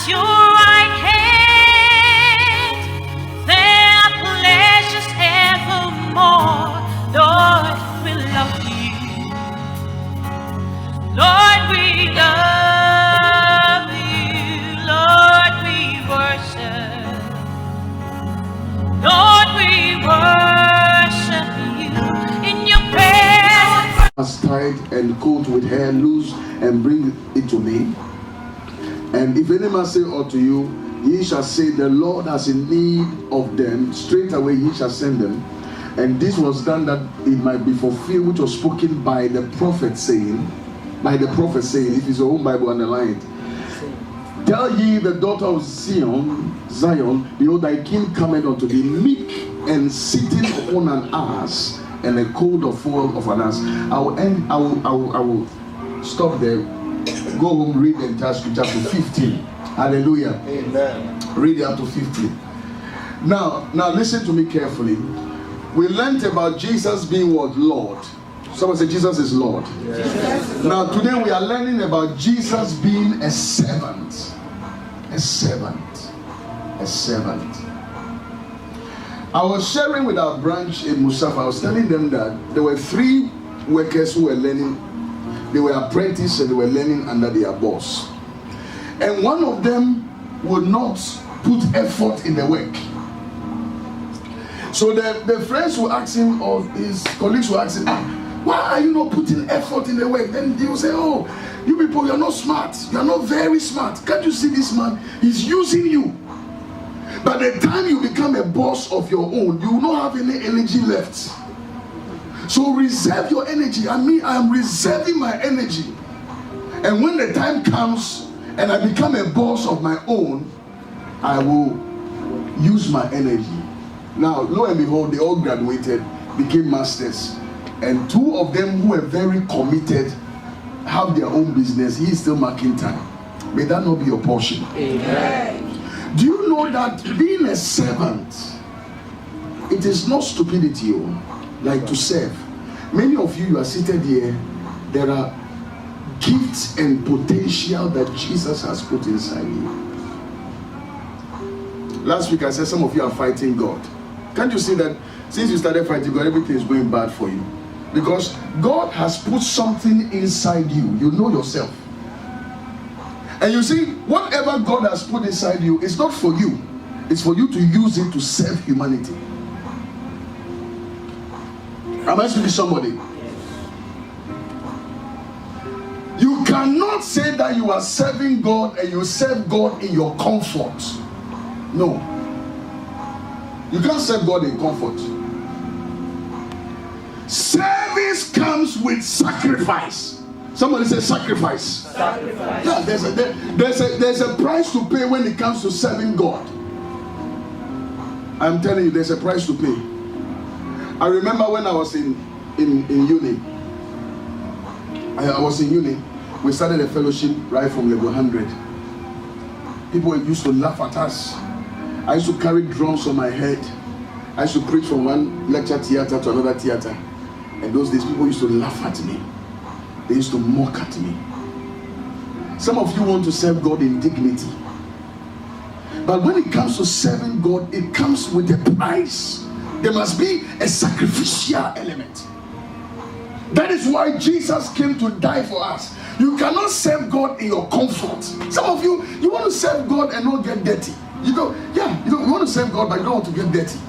your right hand, there are pleasures evermore. Lord, we love you. Lord, we love you. Lord, we worship. Lord, we worship you in your presence. As tight and coat with hair loose, and bring it to me. And if any man say unto you, ye shall say, the Lord has in need of them, straightway ye shall send them. And this was done that it might be fulfilled, which was spoken by the prophet saying, if it's your own Bible, underline it. Tell ye the daughter of Zion, behold, thy king cometh unto thee, meek and sitting upon an ass, and a colt of foal of an ass. I will stop there. Go home, read the entire scripture to 15. Hallelujah. Amen. Read it up to 15. Now listen to me carefully. We learned about Jesus being what? Lord. Someone say Jesus is Lord. Yes. Now today we are learning about Jesus being a servant. A servant. A servant. I was sharing with our branch in Musafa. I was telling them that there were 3 workers who were learning. They were apprentices and they were learning under their boss. And one of them would not put effort in the work. So the friends will ask him, or his colleagues will ask him, why are you not putting effort in the work? Then he will say, oh, you people, you're not smart. You're not very smart. Can't you see this man? He's using you. By the time you become a boss of your own, you will not have any energy left. So reserve your energy. I am reserving my energy. And when the time comes and I become a boss of my own, I will use my energy. Now, lo and behold, they all graduated, became masters. And 2 of them who were very committed have their own business. He is still marking time. May that not be your portion. Amen. Do you know that being a servant, it is not stupidity, like to serve. Many of you are seated here, there are gifts and potential that Jesus has put inside you. Last week I said some of you are fighting God. Can't you see that since you started fighting God, everything is going bad for you? Because God has put something inside you. You know yourself. And you see, whatever God has put inside you, it's not for you. It's for you to use it to serve humanity. Am I speaking to somebody? You cannot say that you are serving God and you serve God in your comfort. No. You can't serve God in comfort. Service comes with sacrifice. Somebody say sacrifice. Sacrifice. Yeah, there's a price to pay when it comes to serving God. I'm telling you, there's a price to pay. I remember when I was in uni. I was in uni. We started a fellowship right from level 100. People used to laugh at us. I used to carry drums on my head. I used to preach from one lecture theater to another theater. And those days, people used to laugh at me. They used to mock at me. Some of you want to serve God in dignity. But when it comes to serving God, it comes with a price. There must be a sacrificial element. That is why Jesus came to die for us. You cannot serve God in your comfort. Some of you want to serve God and not get dirty. You want to serve God, but you don't want to get dirty.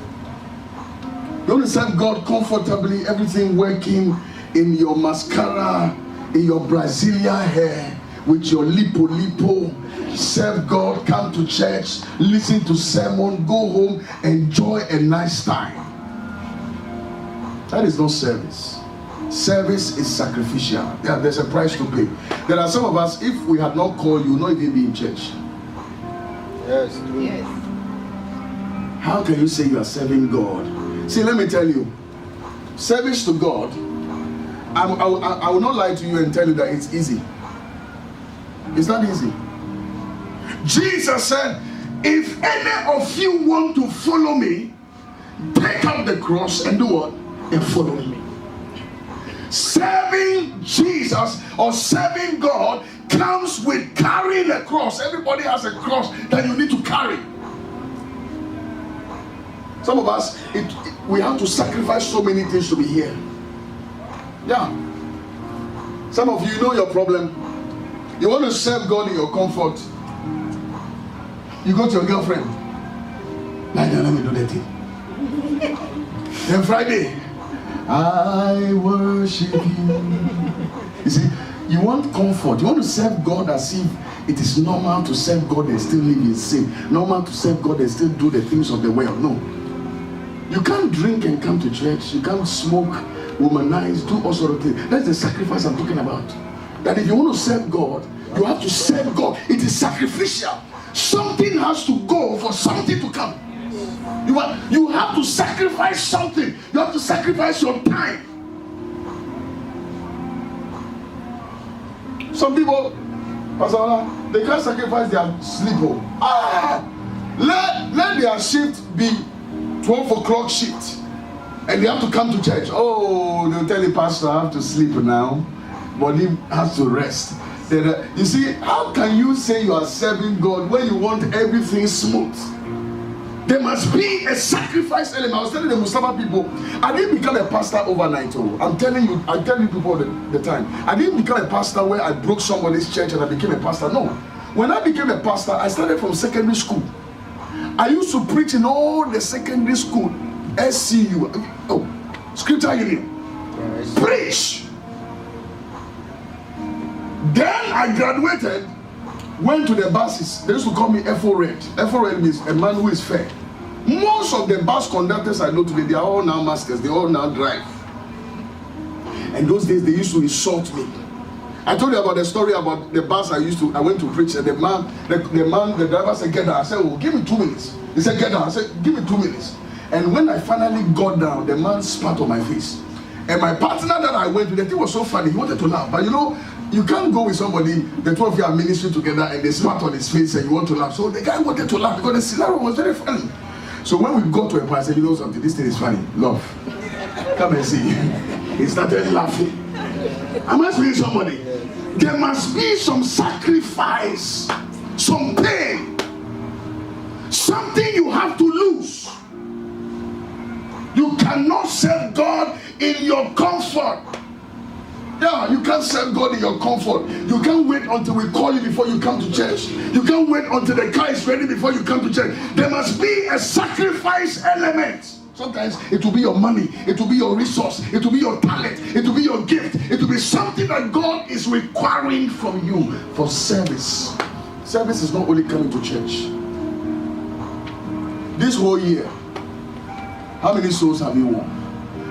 You want to serve God comfortably, everything working in your mascara, in your Brazilian hair, with your lipo. Serve God, come to church, listen to sermon, go home, enjoy a nice time. That is not service. Service is sacrificial. Yeah, there's a price to pay. There are some of us, if we had not called you, not even be in church. Yes. Yes. How can you say you are serving God? See, let me tell you, service to God, I will not lie to you and tell you that it's easy. It's not easy. Jesus said, if any of you want to follow me, take up the cross and do what? And follow me. Serving Jesus or serving God comes with carrying a cross. Everybody has a cross that you need to carry. Some of us, we have to sacrifice so many things to be here. Yeah. Some of you know your problem. You want to serve God in your comfort. You go to your girlfriend. Let me do that thing. Then Friday, I worship you. You see, you want comfort. You want to serve God as if it is normal to serve God and still live in sin. Normal to serve God and still do the things of the world. No. You can't drink and come to church. You can't smoke, womanize, do all sort of things. That's the sacrifice I'm talking about. That if you want to serve God, you have to serve God. It is sacrificial. Something has to go for something to come. You have to sacrifice something. You have to sacrifice your time. Some people, Pastor Ola, they can't sacrifice their sleep. Let their shift be 12 o'clock shift, and they have to come to church. Oh, they'll tell the pastor, I have to sleep now. Body has to rest. You see, how can you say you are serving God when you want everything smooth? There must be a sacrifice element. I was telling the Mustafa people, I didn't become a pastor overnight. I'm telling you people all the time. I didn't become a pastor where I broke somebody's church and I became a pastor. No. When I became a pastor, I started from secondary school. I used to preach in all the secondary school, SCU, Scripture Union. Yes. Preach. Then I graduated, went to the buses. They used to call me FO-Red. FO-Red means a man who is fair. Most of the bus conductors I know today, they are all now masters. They all now drive. And those days, they used to insult me. I told you about the story about the bus I went to preach. And the driver said, get down. I said, oh, give me 2 minutes. He said, get down. I said, give me 2 minutes. And when I finally got down, the man spat on my face. And my partner that I went with, the thing was so funny. He wanted to laugh. But you know, you can't go with somebody, the two of you are ministering together, and they spat on his face and you want to laugh. So the guy wanted to laugh because the scenario was very funny. So when we got to a point, I said, you know something, this thing is funny. Love. Come and see. He started laughing. Am I speaking to somebody? There must be some sacrifice, some pain, something you have to lose. You cannot serve God in your comfort. Yeah, you can't serve God in your comfort. You can't wait until we call you before you come to church. You can't wait until the car is ready before you come to church. There must be a sacrifice element. Sometimes it will be your money, it will be your resource, it will be your talent, it will be your gift, it will be something that God is requiring from you for service. Service is not only coming to church. This whole year, how many souls have you won?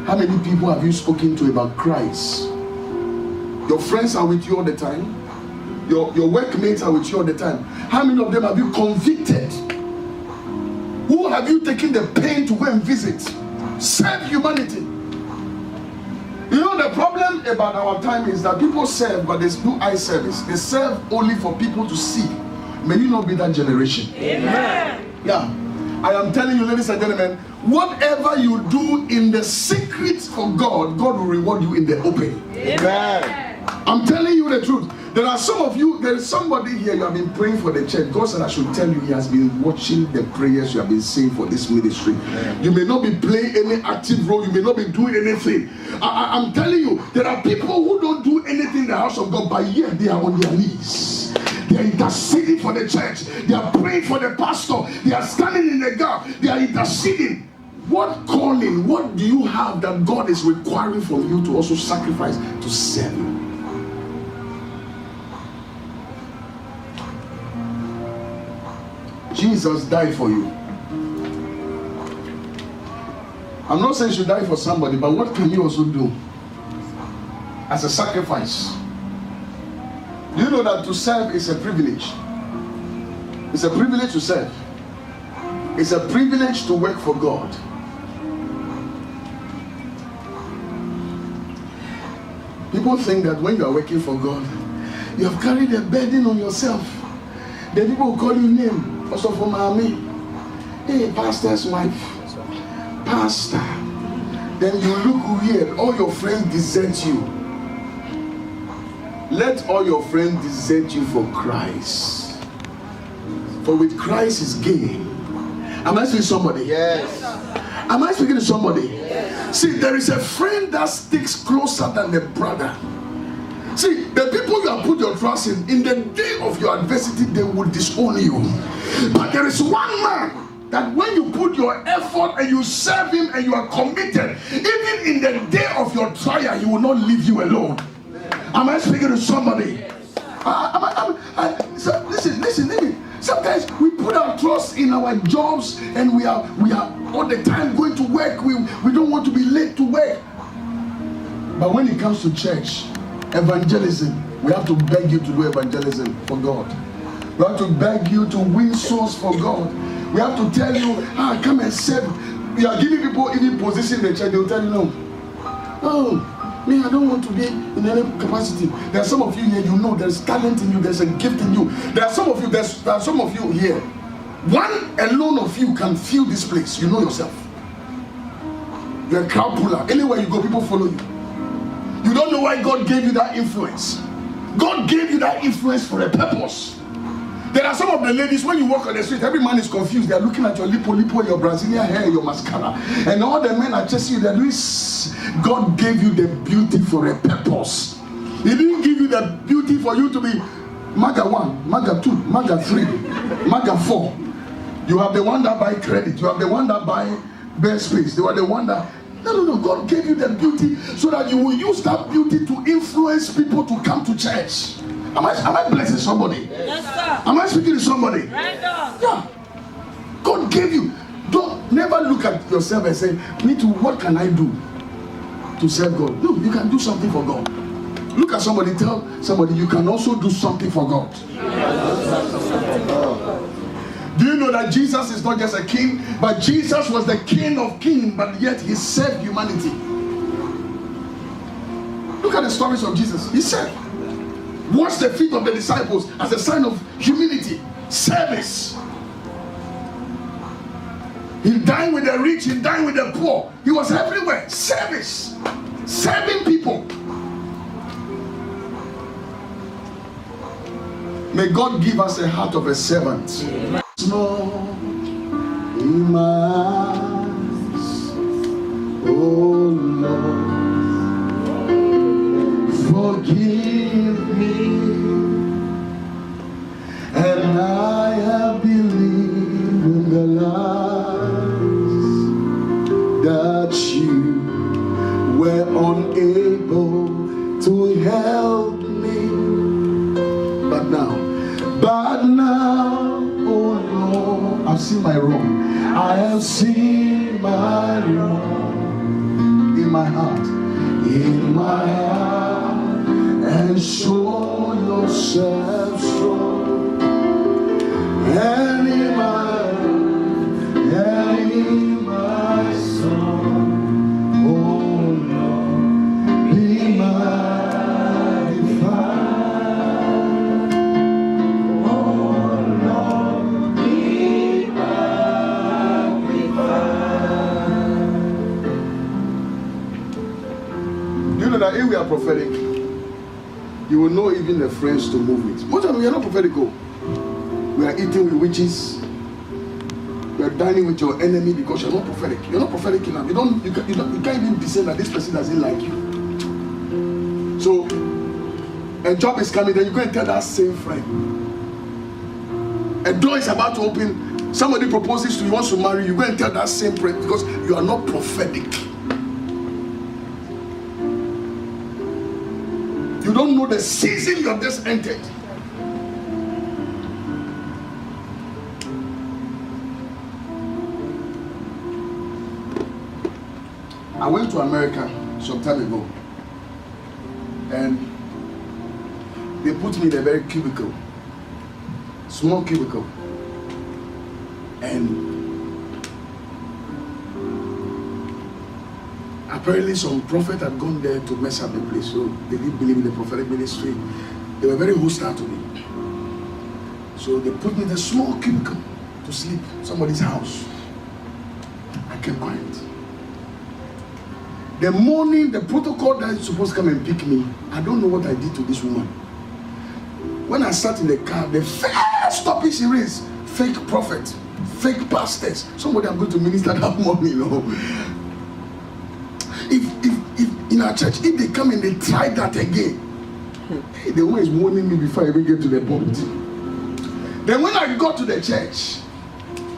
How many people have you spoken to about Christ? Your friends are with you all the time. Your workmates are with you all the time. How many of them have you convicted? Who have you taken the pain to go and visit? Serve humanity. You know, the problem about our time is that people serve, but there's no eye service. They serve only for people to see. May you not be that generation. Amen. Yeah. I am telling you, ladies and gentlemen, whatever you do in the secret for God, God will reward you in the open. Amen. I'm telling you the truth. There are some of you, there is somebody here, you have been praying for the church. God said I should tell you he has been watching the prayers you have been saying for this ministry. You may not be playing any active role, you may not be doing anything. I'm telling you, there are people who don't do anything in the house of God, but yet they are on their knees. They are interceding for the church. They are praying for the pastor. They are standing in the gap. They are interceding. What calling, what do you have that God is requiring from you to also sacrifice to serve him? Jesus died for you. I'm not saying you should die for somebody, but what can you also do as a sacrifice? Do you know that to serve is a privilege? It's a privilege to serve. It's a privilege to work for God. People think that when you are working for God, you have carried a burden on yourself. The people will call you name. Also for mommy, hey, pastor's wife, pastor. Then you look weird. All your friends desert you. let all your friends desert you for Christ. For with Christ is gain. Am I speaking to somebody? Yes. Am I speaking to somebody? Yes. See, there is a friend that sticks closer than a brother. See, the people you have put your trust in the day of your adversity, they will disown you. But there is one man that when you put your effort and you serve him and you are committed, even in the day of your trial, he will not leave you alone. Am I speaking to somebody? Listen. Sometimes we put our trust in our jobs and we are all the time going to work. We don't want to be late to work. But when it comes to church, evangelism, we have to beg you to do evangelism for God. We have to beg you to win souls for God. We have to tell you, come and serve. We are giving people even position in the church. They will tell you, no. Oh, me, I don't want to be in any capacity. There are some of you here, you know there's talent in you, there's a gift in you. There are some of you here. One alone of you can fill this place. You know yourself. You're a crowd puller. Anywhere you go, people follow you. You don't know why God gave you that influence. God gave you that influence for a purpose. There are some of the ladies, when you walk on the street, every man is confused. They are looking at your lipo, your Brazilian hair, your mascara. And all the men are chasing you. They're doing, God gave you the beauty for a purpose. He didn't give you the beauty for you to be MAGA 1, MAGA 2, MAGA 3, MAGA 4. You have the one that buy credit. You have the one that buy bare space. You are the one that... No. God gave you the beauty so that you will use that beauty to influence people to come to church. Am I blessing somebody? Yes, sir. Am I speaking to somebody? Right on. Yeah. God gave you. Don't never look at yourself and say, me too, what can I do to serve God? No, you can do something for God. Look at somebody, tell somebody, you can also do something for God. Do you know that Jesus is not just a king, but Jesus was the King of kings, but yet he served humanity. Look at the stories of Jesus. He served. Washed the feet of the disciples as a sign of humility, service. He dined with the rich, he dined with the poor. He was everywhere. Service. Serving people. May God give us a heart of a servant. Small in my eyes, oh Lord, forgive me, and I have believed in the lies that you were unable to help me, but now, oh Lord, I've seen my wrong. I have seen my wrong in my heart, and show yourself strong. And in my song, oh Lord, be magnified. That if we are prophetic, you will know even the friends to move with. Most of we are not prophetic. We are eating with witches. We are dining with your enemy because you're not prophetic. You're not prophetic enough. You can't even discern that this person doesn't like you. So a job is coming, then you go and tell that same friend. A door is about to open. Somebody proposes to you, wants to marry you. Go and tell that same friend because you are not prophetic. You don't know the season you have just entered. I went to America some time ago, and they put me in a very cubicle, small cubicle, and apparently some prophet had gone there to mess up the place, so they didn't believe in the prophetic ministry. They were very hostile to me. So they put me in a small cubicle to sleep, somebody's house. I kept quiet. The morning, the protocol that is supposed to come and pick me, I don't know what I did to this woman. When I sat in the car, the first topic she raised, fake prophet, fake pastors. Somebody I'm going to minister that morning, you know. If in our church, if they come and they try that again, hey, the one is warning me before I even get to the point. Then when I got to the church,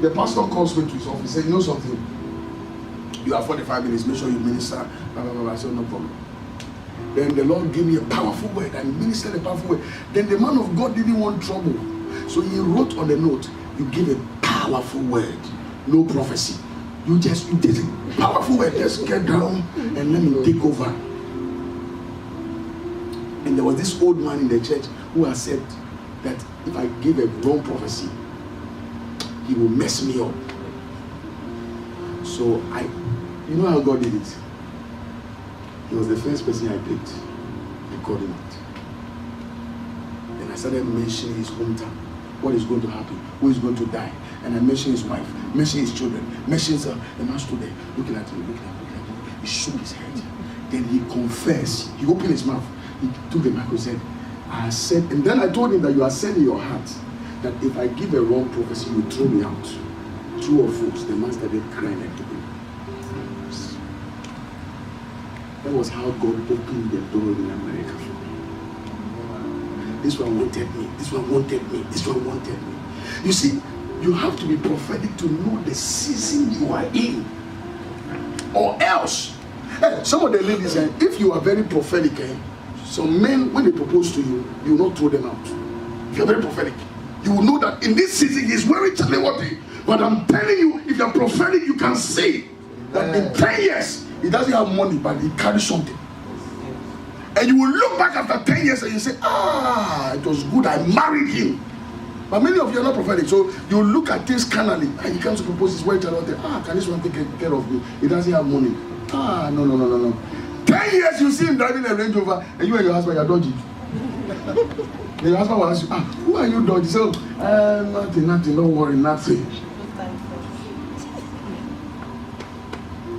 the pastor calls me to his office. He said, you know something? You have 45 minutes, make sure you minister. Blah, blah, blah. I said, no problem. Then the Lord gave me a powerful word. I ministered a powerful word. Then the man of God didn't want trouble. So he wrote on the note, you give a powerful word, no prophecy. You did a powerful word, just get down and let me take over. And there was this old man in the church who had said that if I give a wrong prophecy, he will mess me up. So you know how God did it? He was the first person I picked. I called him out. Then I started mentioning his hometown, what is going to happen, who is going to die. And I mentioned his wife, mentioned his children, mentioned the man stood there, looking at him. He shook his head. Then he confessed. He opened his mouth. He took the mic and said, I said, and then I told him that you are saying in your heart that if I give a wrong prophecy, you will throw me out. True or false? The man started crying like the That was how God opened the door in America for me. This one wanted me. This one wanted me. This one wanted me. You see, you have to be prophetic to know the season you are in. Or else, some of the ladies, if you are very prophetic, some men, when they propose to you, you will not throw them out. If you are very prophetic, you will know that in this season he's very challenging. But I'm telling you, if you are prophetic, you can see that in 10 years, he doesn't have money, but he carries something. And you will look back after 10 years and you say, it was good, I married him. But many of you are not prophetic, so you look at things carnally, and he comes to propose his wife and can this one take care of me? He doesn't have money. No. 10 years you see him driving a Range Rover, and you and your husband are dodgy. Then your husband will ask you, who are you dodgy? So, nothing, don't worry, nothing.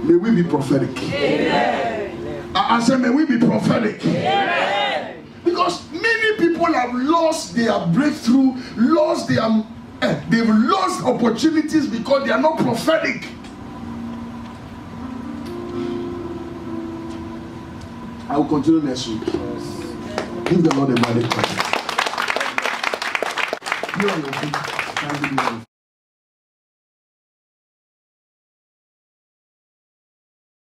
May we be prophetic. Amen. I said, may we be prophetic. Amen. Because many people have lost their breakthrough, they've lost opportunities because they are not prophetic. I will continue next week. Give the Lord a mighty praise. You are your feet.